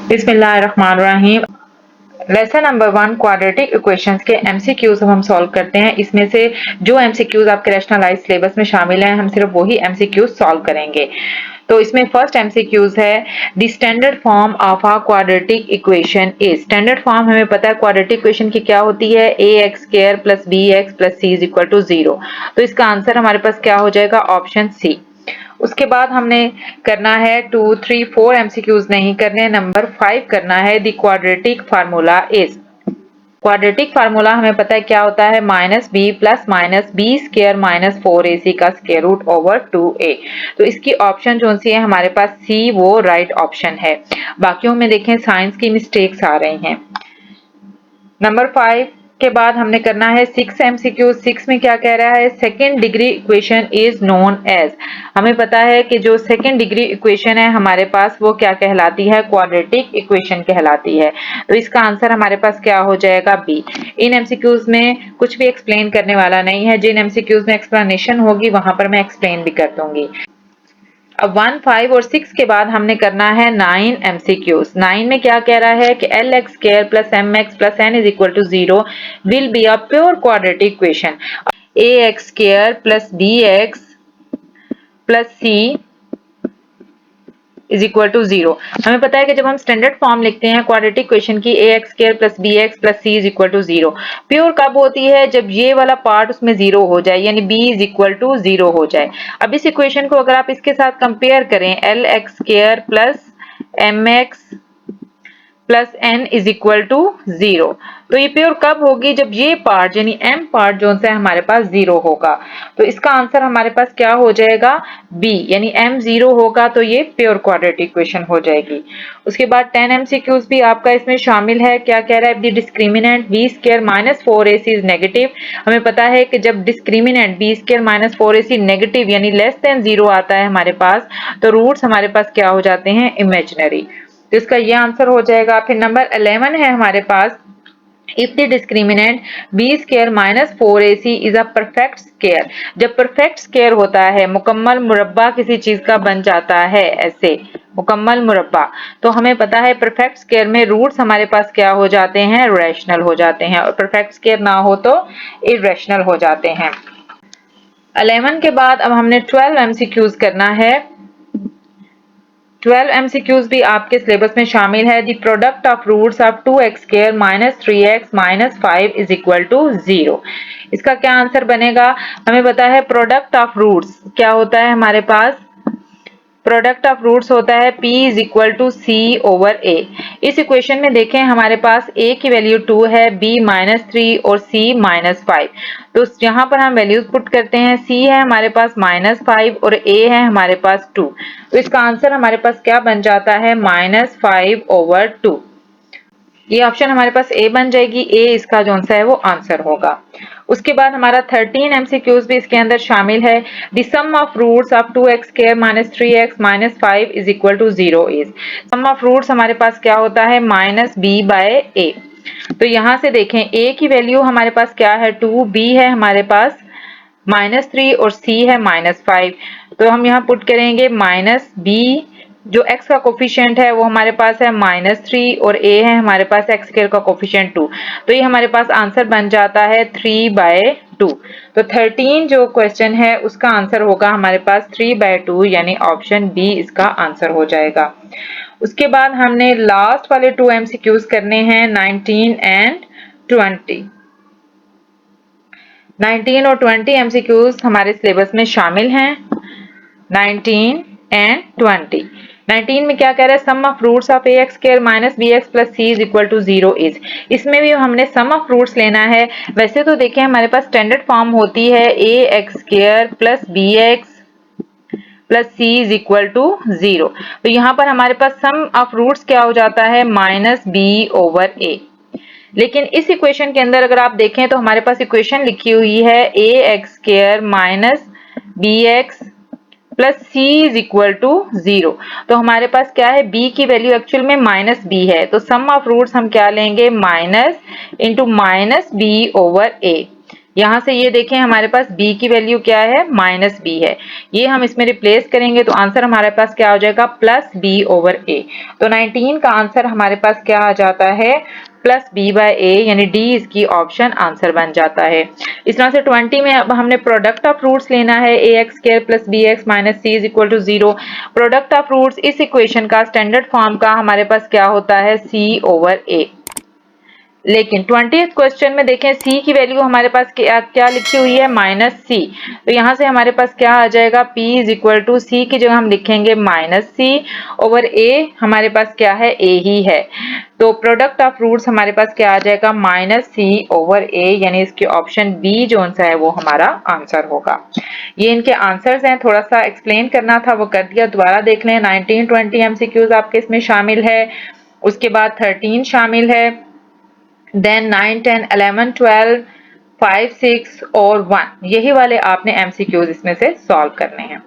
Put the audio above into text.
बिस्मिल्लाहिर्रहमानिर्रहीम। Lesson number 1 quadratic equations के MCQs हम सॉल्व करते हैं। इसमें से जो एमसीक्यूज आपके रैशनलाइज्ड सिलेबस में शामिल हैं, हम सिर्फ वही एमसीक्यूज सॉल्व करेंगे। तो इसमें फर्स्ट एमसीक्यूज है, the standard form of a quadratic equation is. Standard form हमें पता है क्वाड्रेटिक इक्वेशन की क्या होती है, ax² + bx + c = 0। तो इसका आंसर हमारे पास क्या हो जाएगा, ऑप्शन सी। उसके बाद हमने करना है 2, 3, 4 एमसीक्यूज नहीं करने, नंबर 5 करना है, the quadratic formula is. Quadratic formula हमें पता है क्या होता है, -b + -b² - 4ac का स्क्वायर रूट ओवर 2a। तो इसकी ऑप्शन जो सी है हमारे पास सी, वो राइट ऑप्शन है। बाकियों में देखें साइंस की मिस्टेक्स आ रही हैं। नंबर 5 के बाद हमने करना है 6 एमसीक्यू। 6 में क्या कह रहा है, second degree equation is known as. हमें पता है कि जो सेकेंड डिग्री इक्वेशन है हमारे पास वो क्या कहलाती है, क्वाड्रेटिक इक्वेशन कहलाती है। तो इसका आंसर हमारे पास क्या हो जाएगा, बी। इन एमसीक्यूज में कुछ भी एक्सप्लेन करने वाला नहीं है, जिन एमसीक्यूज में एक्सप्लेनेशन होगी वहां पर मैं एक्सप्लेन भी कर दूंगी। अब 1, 5 और 6 के बाद हमने करना है 9 एमसीक्यूज। 9 में क्या कह रहा है कि lx² + mx + n = 0 will be a pure quadratic equation. ax² + bx + c = 0। हमें पता है कि जब हम स्टैंडर्ड फॉर्म लिखते हैं क्वाड्रेटिक इक्वेशन की, ax² + bx + c = 0। प्योर कब होती है, जब ये वाला पार्ट उसमें 0 हो जाए, यानी b = 0 हो जाए। अब इस इक्वेशन को अगर आप इसके साथ कंपेयर करें, lx² + mx + n = 0, तो ये प्योर कब होगी, जब ये पार्ट यानी m पार्ट जो है हमारे पास 0 होगा। तो इसका आंसर हमारे पास क्या हो जाएगा, b, यानी m 0 होगा तो ये प्योर क्वाड्रेटिक इक्वेशन हो जाएगी। उसके बाद 10 एमसीक्यूज भी आपका इसमें शामिल है। क्या कह रहा है, the discriminant b² - 4ac is negative. हमें पता है कि जब डिस्क्रिमिनेंट b² - 4ac नेगेटिव यानी लेस देन 0 आता है हमारे पास, तो रूट्स हमारे पास क्या हो जाते हैं, इमेजिनरी। तो इसका ये आंसर हो जाएगा। फिर नंबर 11 है हमारे पास, if the discriminant b² - 4ac is a perfect square. जब परफेक्ट स्क्वायर होता है, मुकम्मल मुरब्बा किसी चीज का बन जाता है, ऐसे मुकम्मल मुरब्बा, तो हमें पता है परफेक्ट स्क्वायर में रूट्स हमारे पास क्या हो जाते हैं, रैशनल हो जाते हैं, और परफेक्ट स्क्वायर ना हो तो इरेशनल हो जाते हैं। 11 के बाद अब हमने 12 एमसीक्यूज करना है। 12 एमसीक्यूज भी आपके सिलेबस में शामिल है। The product of roots of 2x² - 3x - 5 = 0। इसका क्या आंसर बनेगा, हमें पता है प्रोडक्ट ऑफ रूट्स क्या होता है हमारे पास, प्रोडक्ट ऑफ रूट्स होता है p = c/a। इस इक्वेशन में देखें हमारे पास a की वैल्यू 2 है, b -3 और c -5। तो यहाँ पर हम वैल्यूज पुट करते हैं, c है हमारे पास -5 और a है हमारे पास 2। तो इसका आंसर हमारे पास क्या बन जाता है, -5/2। ये ऑप्शन हमारे पास ए बन जाएगी, ए इसका जो सा है वो आंसर होगा। उसके बाद हमारा 13 एमसीक्यूज भी इसके अंदर शामिल है। The sum of roots of 2x² - 3x - 5 = 0 is. Sum of roots हमारे पास क्या होता है, -b/a। तो यहाँ से देखें a की वैल्यू हमारे पास क्या है, 2, b है हमारे पास -3 और c है -5। तो हम यहाँ पुट करेंगे -b, जो x का कोफिशिएंट है वो हमारे पास है -3 और a है हमारे पास x² का कोफिशिएंट 2। तो ये हमारे पास आंसर बन जाता है 3/2। तो 13 जो क्वेश्चन है उसका आंसर होगा हमारे पास 3/2, यानी ऑप्शन बी इसका आंसर हो जाएगा। उसके बाद हमने लास्ट वाले 2 एमसीक्यूज करने हैं, 19 एंड 20। 19 और 20 एमसीक्यूज हमारे सिलेबस में शामिल हैं। 19 एंड 20। 19 में क्या कह रहा है, sum of roots of ax² - bx + c = 0 is. इसमें भी हमने सम ऑफ रूट्स लेना है। वैसे तो देखिए हमारे पास स्टैंडर्ड फॉर्म होती है ax² + bx + c = 0। तो यहाँ पर हमारे पास सम ऑफ रूट्स क्या हो जाता है, -b/a। लेकिन इस इक्वेशन के अंदर अगर आप देखें तो हमारे पास इक्वेशन लिखी हुई है ax² - bx + c = 0। तो हमारे पास क्या है, b की वैल्यू एक्चुअल में -b है, तो सम ऑफ रूट्स हम क्या लेंगे, -b/a। यहाँ से ये देखें हमारे पास b की वैल्यू क्या है, -b है। ये हम इसमें रिप्लेस करेंगे तो आंसर हमारे पास क्या हो जाएगा, +b/a। तो 19 का आंसर हमारे पास क्या आ जाता है, +b/a, यानी डी इसकी ऑप्शन आंसर बन जाता है। इस तरह से 20 में अब हमने प्रोडक्ट ऑफ रूट्स लेना है, ax² + bx - c = 0। Product of roots इस इक्वेशन का स्टैंडर्ड फॉर्म का हमारे पास क्या होता है, c/a। लेकिन 20th क्वेश्चन में देखें c की वैल्यू हमारे पास क्या लिखी हुई है, -c। तो यहाँ से हमारे पास क्या आ जाएगा, p = c की जगह हम लिखेंगे -c/a। हमारे पास क्या है, a ही है। तो प्रोडक्ट ऑफ रूट्स हमारे पास क्या आ जाएगा, -c/a, यानी इसकी ऑप्शन बी जो सा है वो हमारा आंसर होगा। ये इनके आंसर्स हैं, थोड़ा सा एक्सप्लेन करना था वो कर दिया। दोबारा देख लें, 19, 20 MCQs आपके इसमें शामिल है, उसके बाद 13 शामिल है, देन 9, 10, 11, 12, 5, 6 और 1, यही वाले आपने MCQs इसमें से सॉल्व करने हैं।